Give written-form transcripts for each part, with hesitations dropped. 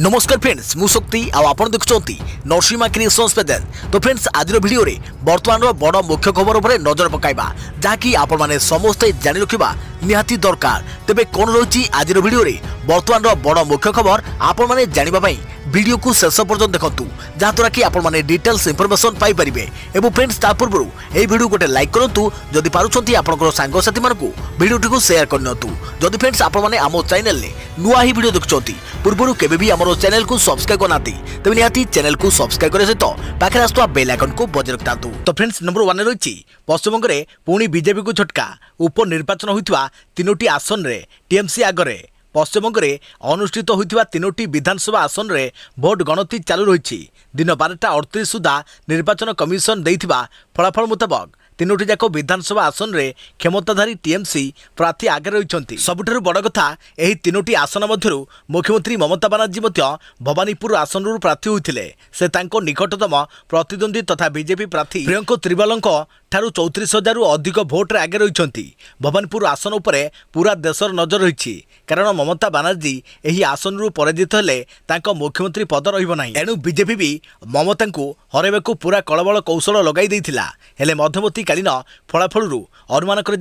नमस्कार फ्रेंड्स मु शक्ति आपण देखुं नरसिंहा क्रिएशंस पेज। तो फ्रेंड्स आज वीडियो रे वर्तमान बड़ मुख्य खबर उपर नजर पकाइबा जहाँकि आपण माने समस्ते जानि रखिबा निहाती दरकार। तेबे कोन रही आज वीडियो रे वर्तमान बड़ मुख्य खबर आपण माने जानिबा पई वीडियो को शेष पर्यंत देखंतु जहाँद्वारा कि आपण माने डिटेल्स इनफॉरमेशन पाई परिबे। एवं फ्रेंड्स ता पूर्व ए वीडियो गोटे लाइक करंतु जदि पारुछंती आपनकर सांगसाथी मानकु वीडियो को शेयर करनतु। जदि फ्रेंड्स आपण माने आमो चैनल ले नुआ ही वीडियो देखुछंती पूर्व केबे भी हमरो चैनल को सब्सक्राइब करनाती तबे निहाती चैनल को सब्सक्राइब करे सहित पाखरे आस्तुवा बेल आइकन को बजाय रखतांतु। तो फ्रेंड्स नंबर 1 रही पश्चिमबंग रे पुणी बीजेपी को झटका उपनिर्वाचन होइतवा तीनोटी आसन रे टीएमसी आगरे पश्चिमबंग में अनुष्ठित होइतिबा तीनोटी विधानसभा आसन रे भोट गणति चालू रही। दिन 12:38 सुधा निर्वाचन कमिशन देइतिबा फलाफल मुताबक तीनोटी जाक विधानसभा आसन रे क्षमताधारी टीएमसी प्रार्थी आगे रही। सबुठारु बड़ कथा एही तीनोटी आसन मध्यरु मुख्यमंत्री ममता बानार्जी मध्य भवानीपुर आसन प्रार्थी होइथिले। से तांको निकटतम प्रतिद्वंदी तथा बीजेपी प्रार्थी प्रियंका त्रिवालंको ठारू 34,000 रु अधिक भोट रे आगे रही। भवानीपुर आसन उपरे पूरा देशर नजर रही कारण ममता बानार्जी एही आसन रु पराजित हेले तांको मुख्यमंत्री पद रहिबो नाही। एणु बीजेपी भी ममता को हरेबाकू पूरा कलबल कौशल लगाई देइथिला। हेले मध्यवर्ती कालीन फलाफल अनुमान कर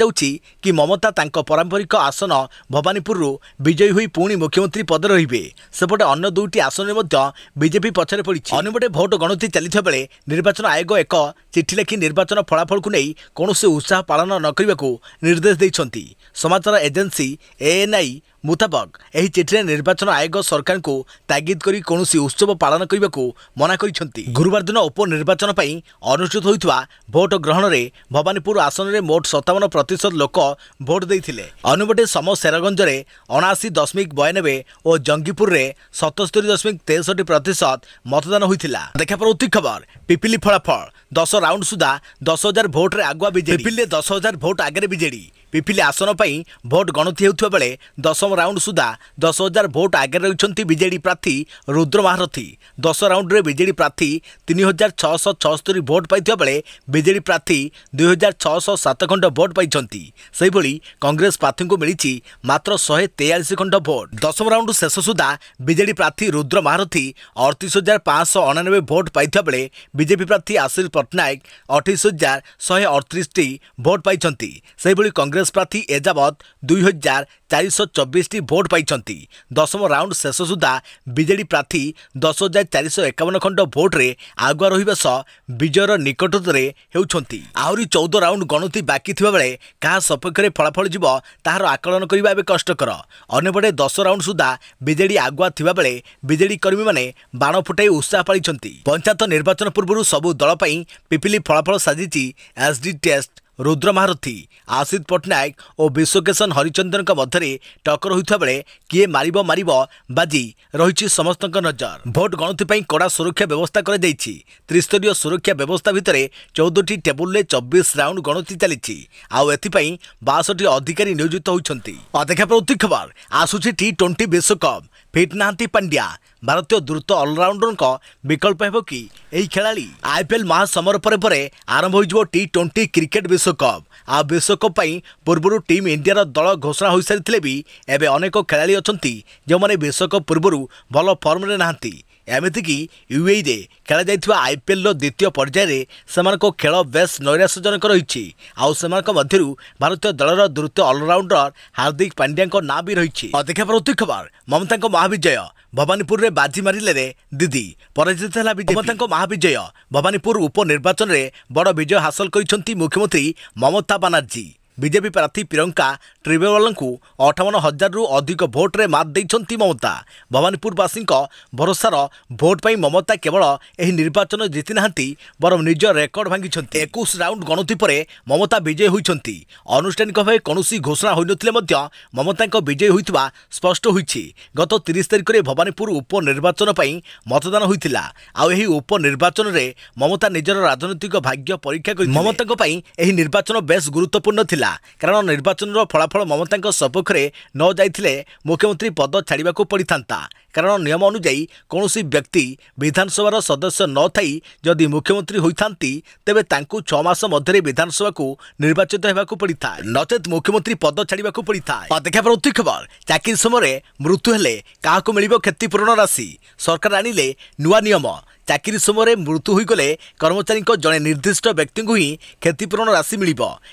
कि ममता तांको पारंपरिक आसन भवानीपुर विजयी हुई पुणी मुख्यमंत्री पद रहिबे। सेपटे अन्य दुईटी आसन में बीजेपी पछरे पड़ी। अन्यपटे भोट गणति चलता बेले निर्वाचन आयोग एक चिठी लिखि निर्वाचन फलाफल को नहीं कौन उत्साह पालन न करने को निर्देश देइछंती। समाचार एजेंसी एएनआई मुताबक एही चिठी निर्वाचन आयोग सरकार को तागिद करी कौन उत्सव पालन करने को मना करिसेंती। गुरुवार दिन उपनिर्वाचन पई अनुष्ठित होइतवा भोट ग्रहण रे भवानीपुर आसन रे मोट 57% लोक भोट देइथिले। अनुपटे सम शेरगंज रे 79.92 और जंगीपुर रे 77.63% मतदान होइथिला। देखा परवर्ती खबर पिपिली फलाफल 10 राउंड सुधा 10,000 भोट रे आगुआ बीजेडी। पिपिली 10,000 भोट आगे बीजेडी। पिपिली आसन पई भोट गणति हेउथबा बेले 10 राउंड सुधा 10,000 भोट आगे रहिछंती बीजेडी प्रार्थी रुद्र महारथी। 10 राउंड रे बीजेडी प्रार्थी 3,676 भोट पाइथिबा बेले बीजेडी प्रार्थी 2,607 खंड भोट पाइछंती। सेहि भली कांग्रेस प्रार्थी को मिलिछि मात्र 143 खंड भोट। 10 राउंड शेष सुधा बीजेडी प्रार्थी रुद्र महारथी 38,599 भोट पाइथिबा बेले बीजेपी प्रार्थी आशीष पटनायक 28,138 भोट पाइछंती। सेहि भली कांग्रेस प्रार्थी एजावत 2,424 भोट पाइछंती। 10 राउंड शेष सुधा बीजेडी प्रार्थी 10,451 खंड भोट रे आगुआ रहिबा सह विजयर निकटतरे हेउछंती। आहुरी 14 राउंड गणति बाकी थिबा बेले कहा सपक्ष रे फलाफल जीव ताहार आकलन करिबा एबे कष्टकर। अन्यपटे 10 राउंड सुधा बीजेडी आगुआ थिबा बेले बीजेडी कर्मी माने बाण फुटाई उत्साह पाइछंती। पंचायत निर्वाचन पूर्व सबु दल पई पिपिली फलाफल साजिछि एसडी टेस्ट रुद्र महारथी आशीष पटनायक और विश्वकेशन हरिचंद्रन मध्य टक्कर होता बेले किए मारिबो बाजी रही समस्त नजर। भोट गणति कड़ा सुरक्षा व्यवस्था कर त्रिस्तरीय सुरक्षा व्यवस्था भितर 14टी टेबुल 24 राउंड गणति चली। आउ एथिपाई 62 अधिकारी नियोजित होइछंती। देखा प्रति खबर आसुछि T20 विश्वकप फिट नाहांती पांड्या। भारतीय द्रुत अलराउंडर विकल्प हेबो कि एही खेलाड़ी आईपीएल महासमर परे आरंभ हो T20 क्रिकेट विश्वकप। आ विश्वकप पई पूर्व टीम इंडिया दल घोषणा हो सारी भी एवं अनेक खेलाड़ी अछंती जो माने विश्वकप पूर्व भल फॉर्म रे नाहांती। एमतीक यूएई रे खेल जाइथिबा आईपीएल द्वितीय पर्याय से खेल बेस नैराश्यजनक रही। मध्यरु भारतीय दलर द्रुत अलराउंडर हार्दिक पांड्या ना भी रही। देखा प्रति खबर ममता महाविजय भवानीपुर रे बाजी मारिले रे दीदी पराजित है बीजेपी। ममता महाविजय भवानीपुर उपनिर्वाचन रे बड़ विजय हासिल करिसेंती मुख्यमंत्री ममता बानार्जी। बीजेपी प्रार्थी प्रियंका त्रिवेवाल को 58,000 रु अधिक भोट रे मात देइछंती ममता। भवानीपुरवासी भरोसार भोट पाई ममता केवल एही निर्वाचन जीति नाहांती बरम निज रेकर्ड भांगिछंती। 21 राउंड गणति परे ममता विजय होइछंती। अनुष्ठानिक भावे कौनसी घोषणा होइनथिले मध्य ममता विजय होइतबा स्पष्ट होइछि। गत 30 तारिख रे भवानीपुर उपनिर्वाचन पाई मतदान होइतिला। आ एही उपनिर्वाचन रे ममता निजर राजनीतिक भाग्य परीक्षा करि। ममता पाई एही निर्वाचन बेस गुरुत्वपूर्ण थिला कारण निर्वाचन फलाफल ममता सपक्ष न जाइथिले मुख्यमंत्री पद छाड़िबा को पड़िथांता। कारण नियम अनुଯାयी कौन व्यक्ति विधानसभा सदस्य न थी जदि मुख्यमंत्री होइथांती तेबे तांकु 6 मास मध्य विधानसभा को निर्वाचित होगाकू पड़ता है नचेत मुख्यमंत्री पद छाड़ा पड़ता है। देखा पर खबर चाकरी समय मृत्यु हेले क्या मिल क्षतिपूरण राशि सरकार आनिले नुआ नियम चाकरी समय मृत्यु होगले कर्मचारी जड़े निर्दिष्ट व्यक्ति को ही क्षतिपूरण राशि मिल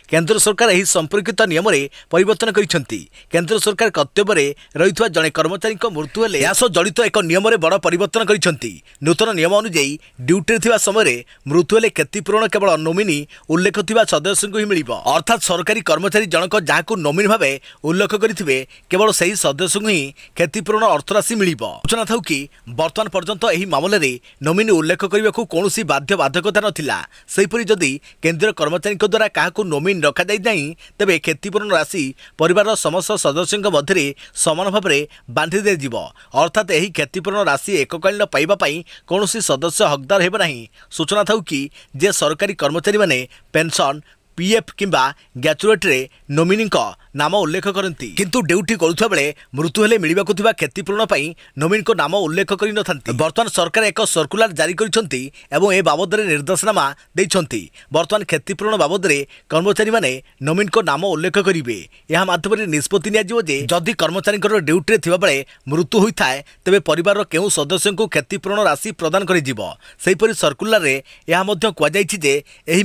केंद्र सरकार यह संपर्कित नियम परिवर्तन करछंती केंद्र सरकार कर्तव्य रही जड़े कर्मचारी मृत्यु हेले या जड़ित एक नियम बड़ परिवर्तन करछंती नूतन नियम अनुଯାयी ड्यूटी थिबा समय मृत्यु हेले क्षतिपूरण केवल नोमिनी उल्लेख थिबा सदस्य को ही मिल अर्थात सरकारी कर्मचारी जनक जहां नोमिनी भाव उल्लेख करेंगे केवल सही सदस्य को ही क्षतिपूरण अर्थराशि मिल सूचना था कि बर्तमान पर्यंत यह मामलें नोमिनी उल्लेख करने को कौन बाध्य बाधकता नाला सेहीपरि जदि केंद्रीय कर्मचारी द्वारा क्या नोमिन रखा जाए तेरे क्षतिपूरण राशि परिवार समस्त सदस्यों मध्य समान भाव में बांधि दिज्व अर्थात यह क्षतिपूरण राशि एककालीन पाइबापी कौन सदस्य हकदार हेबे नहीं। सूचना था कि जे सरकारी कर्मचारी माने पेंशन पीएफ किंबा ग्रेजुएट्रे नोमिनी नाम उल्लेख करती किंतु ड्यूटी करुवा बेले मृत्यु हेले मिलवाक क्षतिपूरण नोमिनी को नाम उल्लेख कर बर्तमान सरकार एक सर्कुलर जारी करछंती एवं ए बाबद निर्देशनामा देछंती बर्तमान क्षतिपूरण बाबद कर्मचारी माने नोमिनी को नाम उल्लेख करेंगे यह माध्यम निष्पत्ति नि जदि कर्मचारी ड्यूटी थिबा बेले मृत्यु होता है तेबे परिवार केउ सदस्य को क्षतिपूरण राशि प्रदान कर सर्कुलर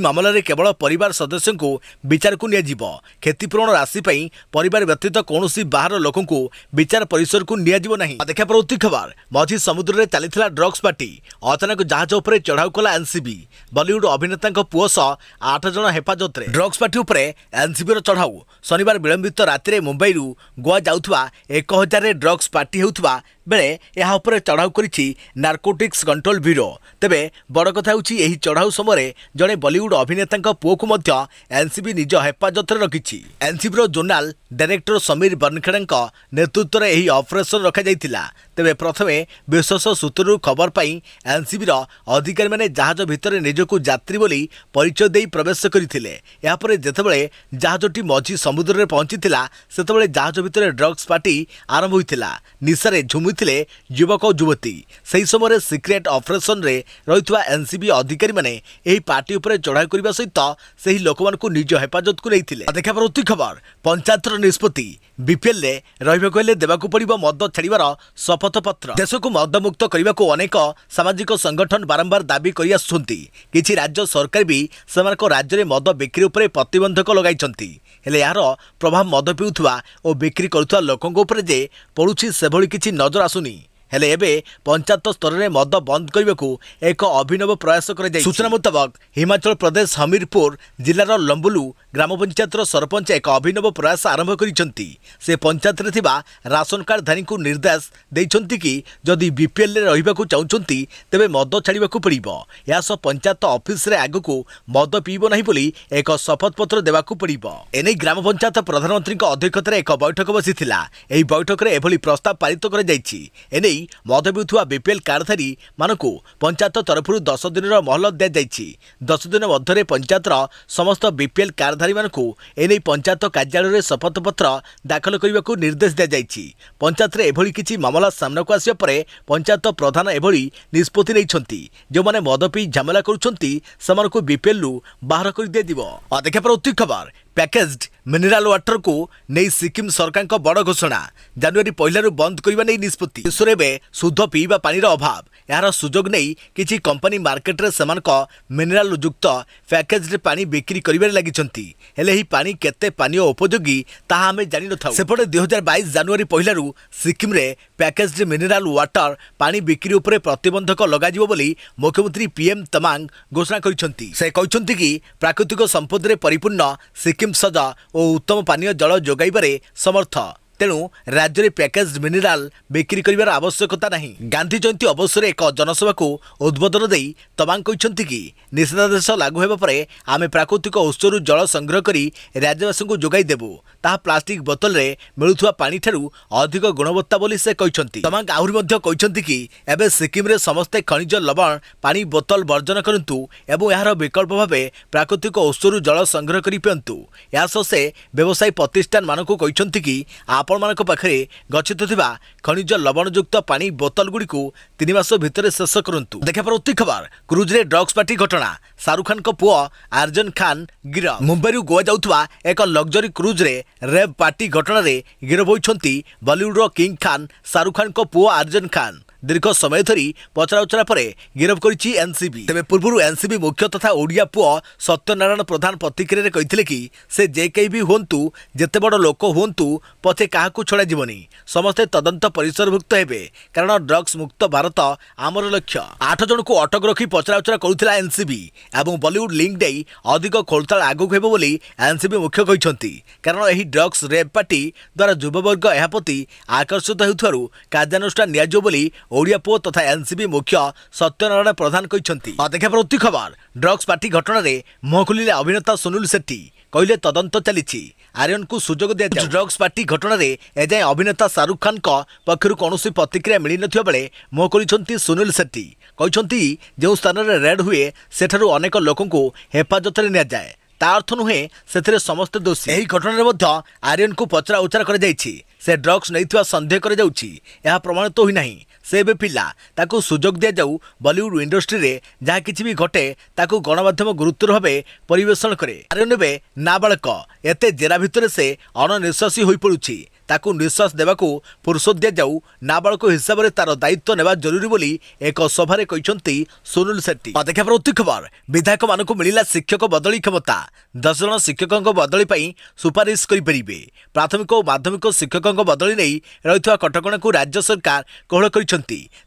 मामलें केवल परिवार सदस्य को विचार को क्षतिपूरण राशि परिवार व्यतीत कौन बाहर लोक विचार परिसर को नहीं। देखा पर खबर मझी समुद्र में चली ड्रग्स पार्टी अचानक जहाज उपर चढ़ाऊ कला एनसीबी बॉलीवुड अभिनेता पुओ सह 8 जन हेफाजत ड्रग्स पार्टी उपर एनसीबी चढ़ाऊ शनिवार विलंबित राति मुंबई गोवा जाउथवा 1000 ड्रग्स पार्टी होउथवा बेले यह उपर चढ़ाऊ करिछि नार्कोटिक्स कंट्रोल ब्यूरो तेबे बड़ कथा होछि एही चढ़ाऊ समय जड़े बॉलीवुड अभिनेता पुओ को मध्य एनसीबी निज हेफाजत रखिछि। NCB zonal director Sameer Bankheda नेतृत्व में यह ऑपरेशन रखा जाइतिला तेबे प्रथमे विश्वास सूत्रु खबर पाई एनसीबी अधिकारी माने जहाज भितर निजको यात्री बोली परिचय दे प्रवेश करथिले यापर जेतेबेले जहाजटी मझी समुद्र में पहुंचीथिला सेतेबेले जहाज भितर ड्रग्स पार्टी आरंभ होइतिला निशारे झुमुथिले युवक और युवती सही समय सिक्रेट ऑपरेशन रे रहितवा एनसीबी अधिकारी माने एही पार्टी उपर चढ़ाई करबा सहित सही लोक मानकु निज हेफाजत को लेथिले। देखा पर खबर पंचायत निष्पत्ति बीपीएल रे रहिबाको हेले देबाकू पड़िबो मद छाड़ीबार शपथ पत्र देश को मदमुक्त करने को अनेक सामाजिक संगठन बारंबार दाबी कर आसुछंती किछि राज्य सरकार भी सेमानक राज्य में मद बिक्री उपर प्रतिबंधक लगाइछंती हेले यार प्रभाव मद पिउथुवा और बिक्री करुवा लोकों उपर जे पड़ुछि सेभଳି किछि नजर आसुनी हेले एबे पंचायत स्तर में मद बंद करने को एक अभिनव प्रयास कर सूचना मुताबक हिमाचल प्रदेश हमीरपुर जिलार लंबुलु ग्राम पंचायत सरपंच एक अभिनव प्रयास आरंभ करिसेंती से पंचायत रे थिबा राशन कार्ड धारी को निर्देश देइछंती कि जदि बीपीएल रे रहिबाकू चाहुचंती तेबे मद छाड़ीबाकू पड़िबो या सब पंचायत ऑफिस रे आगकू मद पीबो नहीं बोली एक शपथ पत्र देबाकू पड़िबो। एने ग्राम पंचायत प्रधानमंत्री अध्यक्षतार एक बैठक बसिथिला एही बैठक रे एभली प्रस्ताव पारित कर जाइछि एने मद पिउथुवा बीपीएल कार्डधारी मानकू पंचायत तरफ 10 दिन महलत दि जाइछि 10 दिन मध्य पंचायतर समस्त बीपीएल कार्डधारी मानकू एने पंचायत कार्यालय में शपथ पत्र दाखल करने को निर्देश दि जाइछि। पंचायत रे एभली किछि मामला सामना को आसिया परे पंचायत प्रधान एभली निष्पत्ति नैछंती जो माने मद पी झमेला करुछंती समानकू बीपीएल रु बाहर कर दि दिबो। देखा पर खबर पैकेज्ड मिनराल वाटर को नहीं सिक्किम सरकार का बड़ घोषणा जनवरी 1 बंद करने नहीं निष्पत्ति देश में शुद्ध पीवा पानी अभाव यार सुजोग नहीं किसी कंपनी मार्केट रे सेमानक मिनराल युक्त पैकेज्ड पानी बिक्री करिबार लागिछंती हेले ही पानी केते पानी उपयोगी ताहा हमें जानि नथाउ सेपटे 2022 जनवरी 1 सिक्किम रे पैकेज्ड मिनराल वाटर पानी बिक्री उपरे प्रतिबंधक लगाजिबो बोली मुख्यमंत्री पीएम तमांग घोषणा करिछंती से कहछंती कि प्राकृतिक संपद रे परिपूर्ण सिक्किम सजा और उत्तम पानीय जल जोगाइबारे समर्थ तेणु राज्य में पैकेज्ड मिनराल बिक्री कर आवश्यकता नहीं। गांधी जयंती अवसर एक जनसभा को उद्बोधन दे तमांग कहते कि निषेधादेश लागू होगा पर आम प्राकृतिक उत्सर जल संग्रह कर राज्यवासी को जोगाई देबू ताहा प्लास्टिक बोतल रे मिलुथुवा पानी ठारू अधिक गुणवत्ता बोली से कहते। तमांग आहुरी मध्य कहते कि एबे सिक्किम रे समस्ते खनिज लवण पानी बोतल वर्जन करंतु एवं यार विकल्प भाव प्राकृतिक उत्सर जल संग्रह कर पियंतु। या से व्यवसायी प्रतिष्ठान मानक कहते कि ଆପଣମାନଙ୍କ ପାଖରେ ଗଚ୍ଛିତ ଥିବା ଖଣିଜ ଲବଣଯୁକ୍ତ ପାଣି ବୋତଲଗୁଡ଼ିକୁ 3 ମାସ ଭିତରେ ଶେଷ କରନ୍ତୁ। ଦେଖିବା ପରବର୍ତ୍ତୀ ଖବର, କ୍ରୁଜରେ ଡ୍ରଗ୍ସ ପାର୍ଟି ଘଟଣା, ଶାହରୁଖ ଖାନଙ୍କ ପୁଅ ଆର୍ଜନ ଖାନ ଗିରଫ। ମୁମ୍ବାଇରୁ ଗୋଆ ଯାଉଥିବା ଏକ ଲକ୍ଜରୀ କ୍ରୁଜରେ ରେଭ୍ ପାର୍ଟି ଘଟଣାରେ ଗିରଫ ହୋଇଛନ୍ତି ବଲିଉଡର କିଙ୍ଗ ଖାନ ଶାହରୁଖ ଖାନଙ୍କ ପୁଅ ଆର୍ଜନ ଖାନ। ଦୀର୍ଘ ସମୟ ଧରି ପଚରାଉଚରା ପରେ ଗିରଫ କରିଛି ଏନସିବି। ତେବେ ପୂର୍ବରୁ ଏନସିବି ମୁଖ୍ୟ ତଥା ଓଡ଼ିଆ ପୁଅ ସତ୍ୟନାରାୟଣ ପ୍ରଧାନ ପ୍ରତିକ୍ରିୟାରେ କହିଥିଲେ କି ସେ ଯେ କେହି ବି ହୁଅନ୍ତୁ, ଯେତେ ବଡ଼ ଲୋକ ହୁଅନ୍ତୁ ପଛେ କାହାକୁ ଛଡ଼ାଯିବନି, ସମସ୍ତେ ତଦନ୍ତ ପରିସରଭୁକ୍ତ ହେବେ, କାରଣ ଡ୍ରଗ୍ସ ମୁକ୍ତ ଭାରତ ଆମର ଲକ୍ଷ୍ୟ। 8 ଜଣଙ୍କୁ ଅଟକ ରଖି ପଚରାଉଚରା କରୁଥିଲା ଏନସିବି ଏବଂ ବଲିଉଡ ଲିଙ୍କ ଦେଇ ଅଧିକ ଖୋଳତାଳ ଆଗକୁ ହେବ ବୋଲି ଏନସିବି ମୁଖ୍ୟ କହିଛନ୍ତି। କାରଣ ଏହି ଡ୍ରଗ୍ସ ରେପ୍ ପାର୍ଟି ଦ୍ୱାରା ଯୁବବର୍ଗ ଏହା ପ୍ରତି ଆକର୍ଷିତ ହେଉଥିବାରୁ କାର୍ଯ୍ୟାନୁଷ୍ଠାନ ନିଆଯିବ ବୋଲି ଓଡ଼ିଆ ପୁଅ ତଥା ଏନସିବି ମୁଖ୍ୟ ସତ୍ୟନାରାୟଣ ପ୍ରଧାନ କହିଛନ୍ତି। ଦେଖିବା ପରବର୍ତ୍ତୀ ଖବର, ଡ୍ରଗ୍ସ ପାର୍ଟି ଘଟଣାରେ ମୁହଁ ଖୋଲିଲେ ଅଭିନେତା ସୁନୀଲ ସେଟ୍ଟି, କହିଲେ ତଦନ୍ତ ଚାଲିଛି, ଆର୍ୟନଙ୍କୁ ସୁଯୋଗ ଦିଆଯାଉ। ଡ୍ରଗ୍ସ ପାର୍ଟି ଘଟଣାରେ ଏଯାଏଁ ଅଭିନେତା ଶାହରୁଖ ଖାନଙ୍କ ପକ୍ଷରୁ କୌଣସି ପ୍ରତିକ୍ରିୟା ମିଳିନଥିବା ବେଳେ ମୁହଁ ଖୋଲିଛନ୍ତି ସୁନୀଲ ସେଟ୍ଟି। କହିଛନ୍ତି ଯେଉଁ ସ୍ଥାନରେ ରେଡ୍ ହୁଏ ସେଠାରୁ ଅନେକ ଲୋକଙ୍କୁ ହେଫାଜତରେ ନିଆଯାଏ, ତା ଅର୍ଥ ନୁହେଁ ସେଥିରେ ସମସ୍ତେ ଦୋଷୀ। ଏହି ଘଟଣାରେ ମଧ୍ୟ ଆର୍ୟନଙ୍କୁ ପଚରା ଉଚରା କରାଯାଇଛି। ସେ ଡ୍ରଗ୍ସ ନେଇଥିବା ସନ୍ଦେହ କରାଯାଉଛି, ଏହା ପ୍ରମାଣିତ ହୋଇନାହିଁ। ସେ ଏବେ ପିଲା, ତାକୁ ସୁଯୋଗ ଦିଆଯାଉ। ବଲିଉଡ ଇଣ୍ଡଷ୍ଟ୍ରିରେ ଯାହା କିଛି ବି ଘଟେ ତାକୁ ଗଣମାଧ୍ୟମ ଗୁରୁତ୍ୱର ଭାବେ ପରିବେଷଣ କରେ। ଆର୍ୟନ ଏବେ ନାବାଳକ, ଏତେ ଜେରା ଭିତରେ ସେ ଅଣନିଶ୍ୱାସୀ ହୋଇପଡ଼ୁଛି, ତାକୁ ନିଶ୍ୱାସ ଦେବାକୁ ଫୁରସତ ଦିଆଯାଉ। ନାବାଳକ ହିସାବରେ ତାର ଦାୟିତ୍ୱ ନେବା ଜରୁରୀ ବୋଲି ଏକ ସଭାରେ କହିଛନ୍ତି ସୁନୀଲ ସେଟ୍ଟି। ଦେଖିବା ପରବର୍ତ୍ତୀ ଖବର, ବିଧାୟକମାନଙ୍କୁ ମିଳିଲା ଶିକ୍ଷକ ବଦଳି କ୍ଷମତା, 10 ଜଣ ଶିକ୍ଷକଙ୍କ ବଦଳି ପାଇଁ ସୁପାରିଶ କରିପାରିବେ। ପ୍ରାଥମିକ ଓ ମାଧ୍ୟମିକ ଶିକ୍ଷକଙ୍କ ବଦଳି ନେଇ ରହିଥିବା କଟକଣାକୁ ରାଜ୍ୟ ସରକାର କୋହଳ କରିଛନ୍ତି।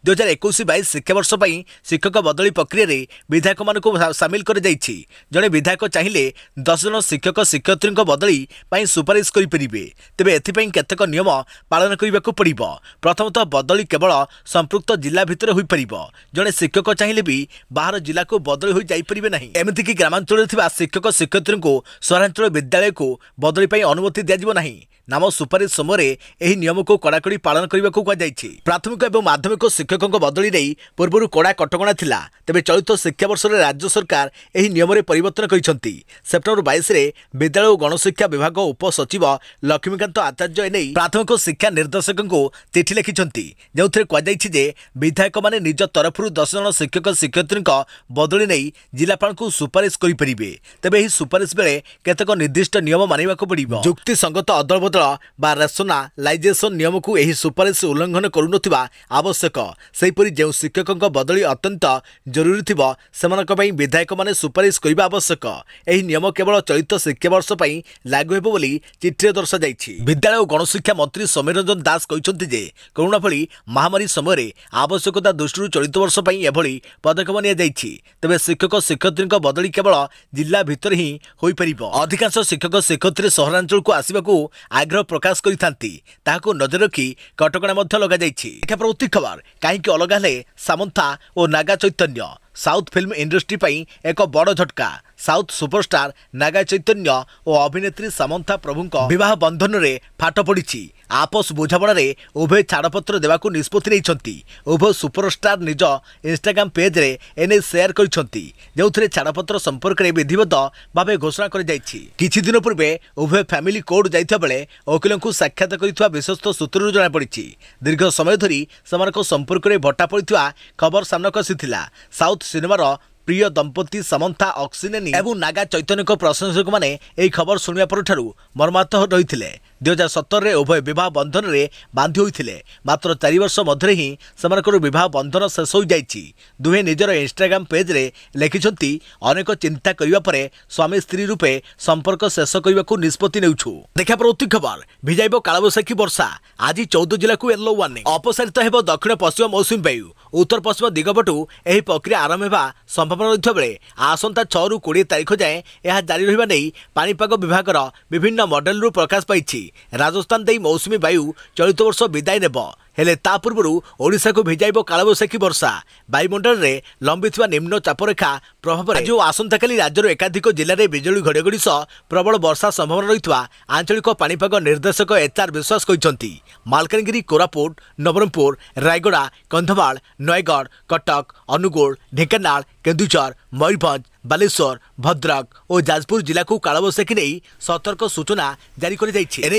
2021-22 ଶିକ୍ଷାବର୍ଷ ପାଇଁ ଶିକ୍ଷକ ବଦଳି ପ୍ରକ୍ରିୟାରେ ବିଧାୟକମାନଙ୍କୁ ସାମିଲ କରାଯାଇଛି। ଜଣେ ବିଧାୟକ ଚାହିଁଲେ 10 ଜଣ ଶିକ୍ଷକ ଶିକ୍ଷୟିତ୍ରୀଙ୍କ ବଦଳି ପାଇଁ ସୁପାରିଶ କରିପାରିବେ। ତେବେ ଏଥିପାଇଁ କେତେକ ନିୟମ ପାଳନ କରିବାକୁ ପଡ଼ିବ। ପ୍ରଥମତଃ, ବଦଳି କେବଳ ସମ୍ପୃକ୍ତ ଜିଲ୍ଲା ଭିତରେ ହୋଇପାରିବ। ଜଣେ ଶିକ୍ଷକ ଚାହିଁଲେ ବି ବାହାର ଜିଲ୍ଲାକୁ ବଦଳି ହୋଇ ଯାଇପାରିବେ ନାହିଁ। ଏମିତିକି ଗ୍ରାମାଞ୍ଚଳରେ ଥିବା ଶିକ୍ଷକ ଶିକ୍ଷୟିତ୍ରୀଙ୍କୁ ସହରାଞ୍ଚଳ ବିଦ୍ୟାଳୟକୁ ବଦଳି ପାଇଁ ଅନୁମତି ଦିଆଯିବ ନାହିଁ। ନାମ ସୁପାରିଶ ସମୟରେ ଏହି ନିୟମକୁ କଡ଼ାକଡ଼ି ପାଳନ କରିବାକୁ କୁହାଯାଇଛି। ପ୍ରାଥମିକ ଏବଂ ମାଧ୍ୟମିକ ଶିକ୍ଷକଙ୍କ ବଦଳି ନେଇ ପୂର୍ବରୁ କଡ଼ା କଟକଣା ଥିଲା। ତେବେ ଚଳିତ ଶିକ୍ଷାବର୍ଷରେ ରାଜ୍ୟ ସରକାର ଏହି ନିୟମରେ ପରିବର୍ତ୍ତନ କରିଛନ୍ତି। ସେପ୍ଟେମ୍ବର 22ରେ ବିଦ୍ୟାଳୟ ଓ ଗଣଶିକ୍ଷା ବିଭାଗ ଉପସଚିବ ଲକ୍ଷ୍ମୀକାନ୍ତ ଆଚାର୍ଯ୍ୟ ଏନେଇ ପ୍ରାଥମିକ ଶିକ୍ଷା ନିର୍ଦ୍ଦେଶକଙ୍କୁ ଚିଠି ଲେଖିଛନ୍ତି, ଯେଉଁଥିରେ କୁହାଯାଇଛି ଯେ ବିଧାୟକମାନେ ନିଜ ତରଫରୁ 10 ଜଣ ଶିକ୍ଷକ ଶିକ୍ଷୟିତ୍ରୀଙ୍କ ବଦଳି ନେଇ ଜିଲ୍ଲାପାଳଙ୍କୁ ସୁପାରିଶ କରିପାରିବେ। ତେବେ ଏହି ସୁପାରିଶ ବେଳେ କେତେକ ନିର୍ଦ୍ଦିଷ୍ଟ ନିୟମ ମାନିବାକୁ ପଡ଼ିବ। ଯୁକ୍ତିସଙ୍ଗତ ଅଦଳବଦଳ ବା ରେସନାଲାଇଜେସନ ନିୟମକୁ ଏହି ସୁପାରିଶ ଉଲ୍ଲଂଘନ କରୁନଥିବା ଆବଶ୍ୟକ। ସେହିପରି ଯେଉଁ ଶିକ୍ଷକଙ୍କ ବଦଳି ଅତ୍ୟନ୍ତ ଜରୁରୀ ଥିବ ସେମାନଙ୍କ ପାଇଁ ବିଧାୟକମାନେ ସୁପାରିଶ କରିବା ଆବଶ୍ୟକ। ଏହି ନିୟମ କେବଳ ଚଳିତ ଶିକ୍ଷାବର୍ଷ ପାଇଁ ଲାଗୁ ହେବ ବୋଲି ଚିଠିରେ ଦର୍ଶାଯାଇଛି। ବିଦ୍ୟାଳୟ ଓ ଗଣଶିକ୍ଷା ମନ୍ତ୍ରୀ ସମୀର ରଞ୍ଜନ ଦାସ କହିଛନ୍ତି ଯେ କରୋନା ଭଳି ମହାମାରୀ ସମୟରେ ଆବଶ୍ୟକତା ଦୃଷ୍ଟିରୁ ଚଳିତ ବର୍ଷ ପାଇଁ ଏଭଳି ପଦକ୍ଷେପ ନିଆଯାଇଛି। ତେବେ ଶିକ୍ଷକ ଶିକ୍ଷୟିତ୍ରୀଙ୍କ ବଦଳି କେବଳ ଜିଲ୍ଲା ଭିତରେ ହିଁ ହୋଇପାରିବ। ଅଧିକାଂଶ ଶିକ୍ଷକ ଶିକ୍ଷୟିତ୍ରୀ ସହରାଞ୍ଚଳକୁ ଆସିବାକୁ ଆଗ୍ରହ ପ୍ରକାଶ କରିଥାନ୍ତି, ତାହାକୁ ନଜର ରଖି କଟକଣା ମଧ୍ୟ ଲଗାଯାଇଛି। ଦେଖିବା ପରବର୍ତ୍ତୀ ଖବର, କାହିଁକି ଅଲଗା ହେଲେ ସାମନ୍ଥା ଓ Naga Chaitanya, south film industry ପାଇଁ ଏକ ବଡ଼ ଝଟକା। ସାଉଥ ସୁପରଷ୍ଟାର ନାଗା ଚୈତନ୍ୟ ଓ ଅଭିନେତ୍ରୀ ସାମନ୍ଥା ପ୍ରଭୁଙ୍କ ବିବାହ ବନ୍ଧନରେ ଫାଟ ପଡ଼ିଛି। ଆପୋଷ ବୁଝାମଣାରେ ଉଭୟ ଛାଡ଼ପତ୍ର ଦେବାକୁ ନିଷ୍ପତ୍ତି ନେଇଛନ୍ତି। ଉଭୟ ସୁପରଷ୍ଟାର ନିଜ ଇନଷ୍ଟାଗ୍ରାମ ପେଜରେ ଏନେଇ ସେୟାର କରିଛନ୍ତି, ଯେଉଁଥିରେ ଛାଡ଼ପତ୍ର ସମ୍ପର୍କରେ ବିଧିବଦ୍ଧ ଭାବେ ଘୋଷଣା କରାଯାଇଛି। କିଛି ଦିନ ପୂର୍ବେ ଉଭୟ ଫ୍ୟାମିଲି କୋର୍ଟ ଯାଇଥିବା ବେଳେ ଓକିଲଙ୍କୁ ସାକ୍ଷାତ କରିଥିବା ବିଶ୍ୱସ୍ତ ସୂତ୍ରରୁ ଜଣାପଡ଼ିଛି। ଦୀର୍ଘ ସମୟ ଧରି ସେମାନଙ୍କ ସମ୍ପର୍କରେ ଭଟ୍ଟା ପଡ଼ିଥିବା ଖବର ସାମ୍ନାକୁ ଆସିଥିଲା। ସାଉଥ ସିନେମାର ପ୍ରିୟ ଦମ୍ପତି ସାମନ୍ଥା ଅକ୍ସିନେନି ଏବଂ ନାଗା ଚୈତନ୍ୟଙ୍କ ପ୍ରଶଂସକମାନେ ଏହି ଖବର ଶୁଣିବା ପରଠାରୁ ମର୍ମାହତ ରହିଥିଲେ। 2017ରେ ଉଭୟ ବିବାହ ବନ୍ଧନରେ ବାନ୍ଧି ହୋଇଥିଲେ। ମାତ୍ର 4 ବର୍ଷ ମଧ୍ୟରେ ହିଁ ସେମାନଙ୍କର ବିବାହ ବନ୍ଧନ ଶେଷ ହୋଇଯାଇଛି। ଦୁହେଁ ନିଜର ଇନଷ୍ଟାଗ୍ରାମ ପେଜରେ ଲେଖିଛନ୍ତି, ଅନେକ ଚିନ୍ତା କରିବା ପରେ ସ୍ୱାମୀ ସ୍ତ୍ରୀ ରୂପେ ସମ୍ପର୍କ ଶେଷ କରିବାକୁ ନିଷ୍ପତ୍ତି ନେଉଛୁ। ଦେଖିବା ପରବର୍ତ୍ତୀ ଖବର, ଭିଜାଇବ କାଳବୈଶାଖୀ ବର୍ଷା, ଆଜି 14 ଜିଲ୍ଲାକୁ ୟେଲୋ ୱାର୍ଣ୍ଣିଂ। ଅପସାରିତ ହେବ ଦକ୍ଷିଣ ପଶ୍ଚିମ ମୌସୁମୀ ବାୟୁ। ଉତ୍ତର ପଶ୍ଚିମ ଦିଗ ପଟୁ ଏହି ପ୍ରକ୍ରିୟା ଆରମ୍ଭ ହେବା ସମ୍ଭାବନା ରହିଥିବା ବେଳେ ଆସନ୍ତା 6ରୁ 20 ତାରିଖ ଯାଏଁ ଏହା ଜାରି ରହିବା ନେଇ ପାଣିପାଗ ବିଭାଗର ବିଭିନ୍ନ ମଡେଲରୁ ପ୍ରକାଶ ପାଇଛି। ରାଜସ୍ଥାନ ଦେଇ ମୌସୁମୀ ବାୟୁ ଚଳିତ ବର୍ଷ ବିଦାୟ ନେବ, ହେଲେ ତା ପୂର୍ବରୁ ଓଡ଼ିଶାକୁ ଭିଜାଇବ କାଳବୈଶାଖୀ ବର୍ଷା। ବାୟୁମଣ୍ଡଳରେ ଲମ୍ବିଥିବା ନିମ୍ନ ଚାପରେଖା ପ୍ରଭାବରେ ଆଜି ଓ ଆସନ୍ତାକାଲି ରାଜ୍ୟର ଏକାଧିକ ଜିଲ୍ଲାରେ ବିଜୁଳି ଘଡ଼ଘଡ଼ି ସହ ପ୍ରବଳ ବର୍ଷା ସମ୍ଭାବନା ରହିଥିବା ଆଞ୍ଚଳିକ ପାଣିପାଗ ନିର୍ଦ୍ଦେଶକ HR ବିଶ୍ୱାସ କହିଛନ୍ତି। ମାଲକାନଗିରି, କୋରାପୁଟ, ନବରଙ୍ଗପୁର, ରାୟଗଡ଼ା, କନ୍ଧମାଳ, ନୟାଗଡ଼, କଟକ, ଅନୁଗୁଳ, ଢେଙ୍କାନାଳ, କେନ୍ଦୁଝର, ମୟୂରଭଞ୍ଜ, बालेश्वर भद्रक और जाजपुर जिला को कालबैशाखी नहीं सतर्क सूचना जारी कर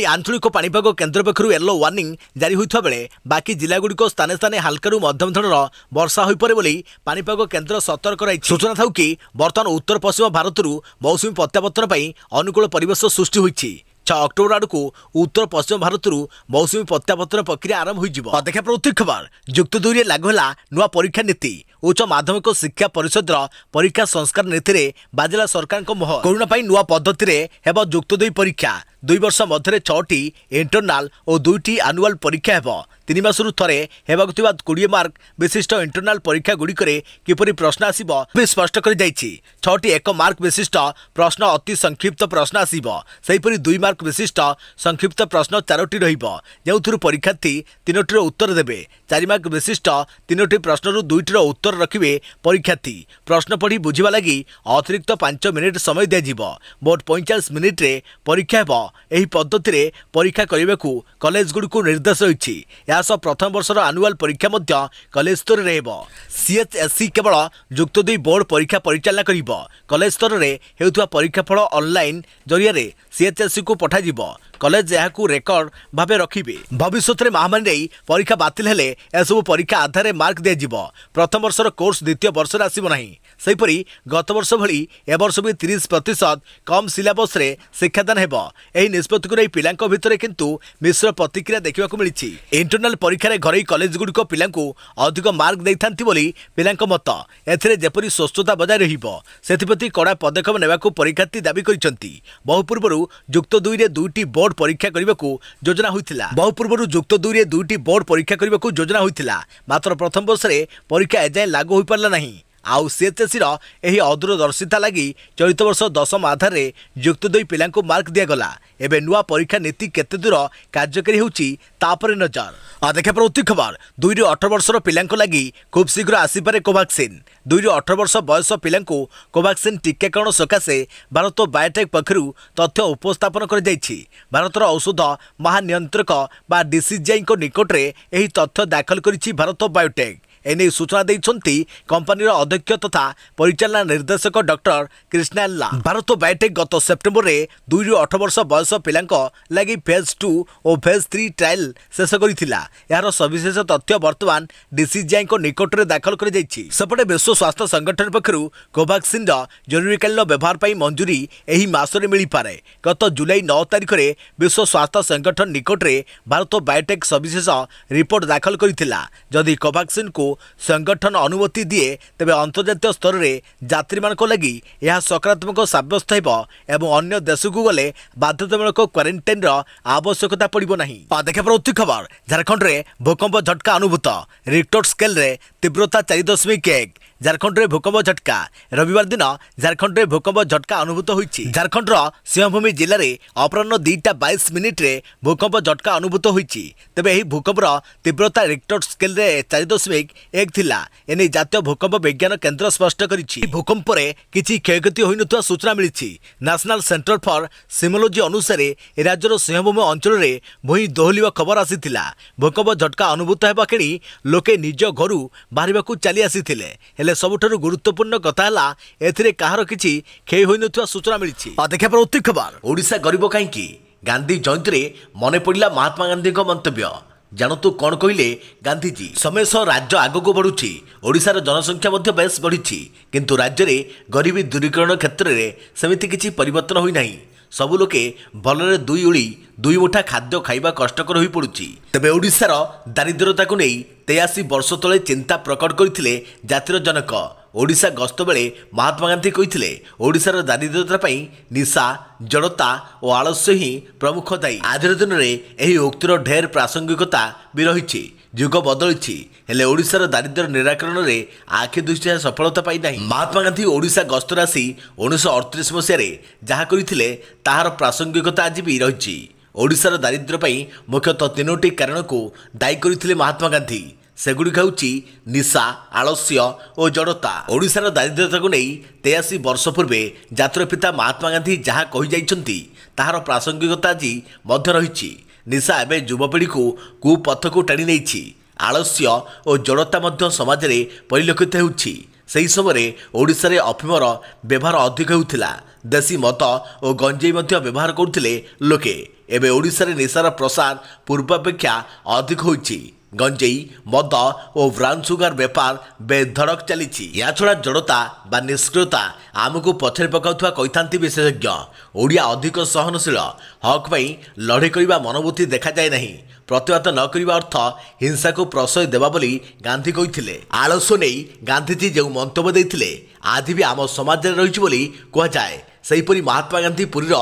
आंचलिक पाणीपाग केन्द्र पक्षर येलो वार्निंग जारी होता बेले बाकी जिलागुड़िक स्थाने स्थाने हालकारु मध्यम धरण वर्षा होपरे बोली पाणीपाग केन्द्र सतर्क कराई। सूचना था कि बर्तमान उत्तर पश्चिम भारत मौसुमी प्रत्यावर्तन पर अनुकूल परिवेश सृष्टि होती। 6 अक्टोबर आड़ को उत्तर पश्चिम भारत मौसुमी प्रत्यावर्तन प्रक्रिया आरंभ हो। देखा प्रति खबर जुक्त 2 रे लागू है नुआ परीक्षा नीति। उच्च माध्यमिक शिक्षा परिषद परीक्षा संस्कार नीति में बाजिला सरकार मोहर। कोरोना नुआ पद्धति हेब जुक्त 2 परीक्षा 2 वर्ष मध्य 6टी इंटरनाल और 2टी आनुआल परीक्षा हेब। 3 मासरू थरे हेबाकु 20 मार्क विशिष्ट इंटरनाल परीक्षा गुड़िक किपरि प्रश्न आसिब स्पष्ट कर 6टी 1 मार्क विशिष्ट प्रश्न अति संक्षिप्त प्रश्न आसिब। सेहिपरि 2 मार्क विशिष्ट संक्षिप्त प्रश्न 4टी रहिब जेउथुरु परीक्षार्थी 3टीर उत्तर देबे। 4 मार्क विशिष्ट 3टी प्रश्नरू 2टीर उत्तर रखिबे परीक्षार्थी। प्रश्न पढ़ी बुझिबा लागि अतिरिक्त 5 मिनिट समय दिया। मोट 45 मिनिट रे परीक्षा हेब। एही पद्धति रे परीक्षा करने को कॉलेज गुड़ी को निर्देश रही। यह प्रथम वर्षर आनुआल परीक्षा मध्य कॉलेज स्तर रे हेब। सीएचएससी केवल जुक्त 2 बोर्ड परीक्षा परिचालना करिब। कॉलेज स्तर रे हेउथुवा परीक्षा फल ऑनलाइन जरिया रे सीएचएससी को पठाजिब। कॉलेज यह रेकर्ड भाव रखिबे। भविष्य में महामारी नहीं परीक्षा बातिल हेले एसबू परीक्षा आधार मार्क दिज्व। प्रथम वर्षर कोर्स द्वितीय वर्ष आसब ना। सेहीपरि गत वर्ष भली ए वर्ष भी 30% कम सिलेबस रे शिक्षादान हेब। एही निष्पत्ति को नहीं पिलांको भितरे किंतु मिश्र प्रतिक्रिया देखा मिली। इंटरनाल परीक्षा रे घरे कॉलेज गुड़िक पिलांको अधिक मार्क देइथांती बोली पिलांको मत। एथिरे जेपरि स्वच्छता बजाय रहिबो सेथिप्रति कड़ा पदक्षेप नेबाकू परीक्षार्थी दाबी करिसंती। बहु पूर्वरु जुक्त 2 रे 2टी बोर्ड परीक्षा करने योजना होइतिला। बहु पूर्व जुक्त 2 रे 2टी बोर्ड परीक्षा करने योजना होइतिला। मात्र प्रथम वर्ष रे परीक्षा एजाए लागू हो पारला नहीं। आउ सीएचएससी एही अदूरदर्शिता लगी चलित वर्ष 10th आधार रे जुक्त 2 पिलांको मार्क दियागला। एबे नुआ परीक्षा नीति केते दूर कार्यकारी होउची तापरे नजर। देखा प्रति खबर 2 ରୁ 18 वर्षर पिलांको लगी खूब शीघ्र आसीपारे कोवैक्सीन। 2 ରୁ 18 वर्ष बयस पिलांको कोवैक्सीन टीकाकरण सकाशे भारत बायोटेक पक्षरु तथ्य उपस्थापन कर जाइछि। भारतर औषध महानियंत्रक बा डीसीजीआई को निकट रे एही तथ्य दाखल करिछि भारत बायोटेक। एने सूचना देइछंती कंपनीर अध्यक्ष तथा परिचालना निर्देशक डॉक्टर कृष्णा एल्ला। भारत बायोटेक गत सेप्टेम्बर रे 2 ରୁ 18 वर्ष बयस पिलांको लगी फेज 2 और फेज 3 ट्रायल शेष करिथिला। यार सविशेष तथ्य वर्तमान डीसीजीआई को निकट रे दाखल कर जाइछि। सेपटे विश्व स्वास्थ्य संगठन पक्षरु कोवैक्सीन जरूरीकालीन व्यवहार पई मंजूरी एही मासरे मिली पारे। गत जुलाई 9 तारिख रे विश्व स्वास्थ्य संगठन निकट रे भारत बायोटेक सविशेष रिपोर्ट दाखल करिथिला। जदि कोवैक्सीन को संगठन अनुमति दिए तेबे अंतर्जातीय स्तर रे यात्री मानक लगी यह सकारात्मक साब्यस्त हेब एवं अन्य देश को गले बाध्यतामूलक क्वारंटाइन आवश्यकता पड़िबो नहीं। देखा प्रति खबर झारखंड रे भूकंप झटका अनुभूत। रिक्टर स्केल रे तीव्रता 4.1। झारखंड रे भूकंप झटका। रविवार दिन झारखंड रे भूकंप झटका अनुभूत होइछि। झारखंड रो सिंहभूमि जिले रे अपराह्न 2:22 मिनिट रे भूकंप झटका अनुभूत होइछि। तेबे एही भूकंपर तीव्रता रिक्टर स्केल रे 4.1 थिला। एने जातीय भूकंप विज्ञान केन्द्र स्पष्ट करिछि। भूकंप रे किछि क्षयक्षति होइनथुवा सूचना मिलिछि। नेशनल सेंटर फॉर सिमोलॉजी अनुसार राज्यर सिंहभूमि अंचल रे भूई दोहलिवा खबर आसीथिला। भूकंप झटका अनुभूत हेबा केणी लोके निज घरु बाहरिबाकू चली आसीथिले। हेले सबुठारु गुरुत्वपूर्ण कथा हला एथिरे काहार किछि क्षय होइनथुवा सूचना मिलिछि। देखा प्रति खबर ओडिशा गरीब काईकि गांधी जयंती रे मने पड़िला महात्मा गांधी को मंतव्य। जानतु कौन कहले गांधीजी। समय सह राज्य आगक बढ़ुछि। ओडिशार जनसंख्या मध्य बेस बढ़ी किंतु राज्य रे गरीबी दूरीकरण क्षेत्र में सेमिति किछि परिवर्तन होई नाही। सबु लोके भलरे 2 ओली 2 मुठा खाद्य खाइबा कष्टकर हो पड़ुछि। तेबे ओडिशार दारिद्र्यता को नहीं 83 वर्ष तले चिंता प्रकट करथिले जातिर जनक। ओडिशा गस्त बेले महात्मा गांधी कहिथिले ओडिशार दारिद्र्यता पई निशा जड़ता और आलस्य ही प्रमुख दायी। आजिर दिन में यही उक्तिर ढेर प्रासंगिकता भी रही। जुग बदली हेले ओडिशार दारिद्र्य निराकरण में आखि दृष्टिया सफलता पाई नहीं। महात्मा गांधी ओडिशा गस्त राशि 1938 मसीह जहाँ करथिले ताहार प्रासंगिकता आज भी रही। ओडिशार दारिद्र्य पई मुख्यतः 3टी कारण को दायी करथिले महात्मा गांधी। सेगुड़िक होउछि निशा आलस्य और जड़ता। ओडिशार दारिद्र्यता को नहीं 83 वर्ष पूर्वे जातिर पिता महात्मा गांधी जहाँ कही जाइछन्ति ताहार प्रासंगिकता आज मध्य रही। निशा एवं युवपीढ़ी को कुपथ को टाणी नहीं। आलस्य और जड़ता मध्य समाज में परिलक्षित होउछि। ସେହି ସମୟରେ ଓଡ଼ିଶାରେ ଅଫିମର ବ୍ୟବହାର ଅଧିକ ହେଉଥିଲା। ଦେଶୀ ମଦ ଓ ଗଞ୍ଜେଇ ମଧ୍ୟ ବ୍ୟବହାର କରୁଥିଲେ ଲୋକେ। ଏବେ ଓଡ଼ିଶାରେ ନିଶାର ପ୍ରସାର ପୂର୍ବାପେକ୍ଷା ଅଧିକ ହୋଇଛି। ଗଞ୍ଜେଇ ମଦ ଓ ବ୍ରାଉନ୍ ସୁଗାର ବେପାର ବେଧଡ଼କ ଚାଲିଛି। ଏହାଛଡ଼ା ଜଡ଼ତା ବା ନିଷ୍କ୍ରିୟତା ଆମକୁ ପଛରେ ପକାଉଥିବା କହିଥାନ୍ତି ବିଶେଷଜ୍ଞ। ଓଡ଼ିଆ ଅଧିକ ସହନଶୀଳ। ହକ୍ ପାଇଁ ଲଢ଼େଇ କରିବା ମନୋବୃତ୍ତି ଦେଖାଯାଏ ନାହିଁ। ପ୍ରତିବାଦ ନ କରିବା ଅର୍ଥ ହିଂସାକୁ ପ୍ରଶ୍ରୟ ଦେବା ବୋଲି ଗାନ୍ଧୀ କହିଥିଲେ। ଆଳସ୍ୟ ନେଇ ଗାନ୍ଧିଜୀ ଯେଉଁ ମନ୍ତବ୍ୟ ଦେଇଥିଲେ ଆଜି ବି ଆମ ସମାଜରେ ରହିଛି ବୋଲି କୁହାଯାଏ। ସେହିପରି ମହାତ୍ମା ଗାନ୍ଧୀ ପୁରୀର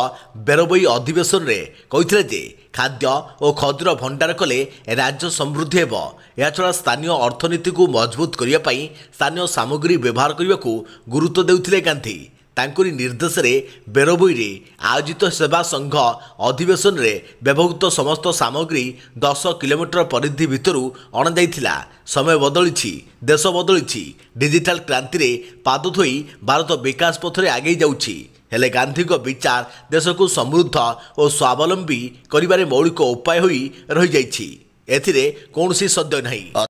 ବେରବଇ ଅଧିବେଶନରେ କହିଥିଲେ ଯେ ଖାଦ୍ୟ ଓ ଖଦୀର ଭଣ୍ଡାର କଲେ ରାଜ୍ୟ ସମୃଦ୍ଧି ହେବ। ଏହାଛଡ଼ା ସ୍ଥାନୀୟ ଅର୍ଥନୀତିକୁ ମଜବୁତ କରିବା ପାଇଁ ସ୍ଥାନୀୟ ସାମଗ୍ରୀ ବ୍ୟବହାର କରିବାକୁ ଗୁରୁତ୍ୱ ଦେଉଥିଲେ ଗାନ୍ଧୀ। ତାଙ୍କରି ନିର୍ଦ୍ଦେଶରେ ବେରବଇରେ ଆୟୋଜିତ ସେବା ସଂଘ ଅଧିବେଶନରେ ବ୍ୟବହୃତ ସମସ୍ତ ସାମଗ୍ରୀ 10 କିଲୋମିଟର ପରିଧି ଭିତରୁ ଅଣାଯାଇଥିଲା। ସମୟ ବଦଳିଛି, ଦେଶ ବଦଳିଛି। ଡିଜିଟାଲ କ୍ରାନ୍ତିରେ ପାଦ ଧୋଇ ଭାରତ ବିକାଶ ପଥରେ ଆଗେଇ ଯାଉଛି। ହେଲେ ଗାନ୍ଧୀଙ୍କ ବିଚାର ଦେଶକୁ ସମୃଦ୍ଧ ଓ ସ୍ୱାବଲମ୍ବୀ କରିବାରେ ମୌଳିକ ଉପାୟ ହୋଇ ରହିଯାଇଛି। ଏଥିରେ କୌଣସି ସନ୍ଦେହ ନାହିଁ।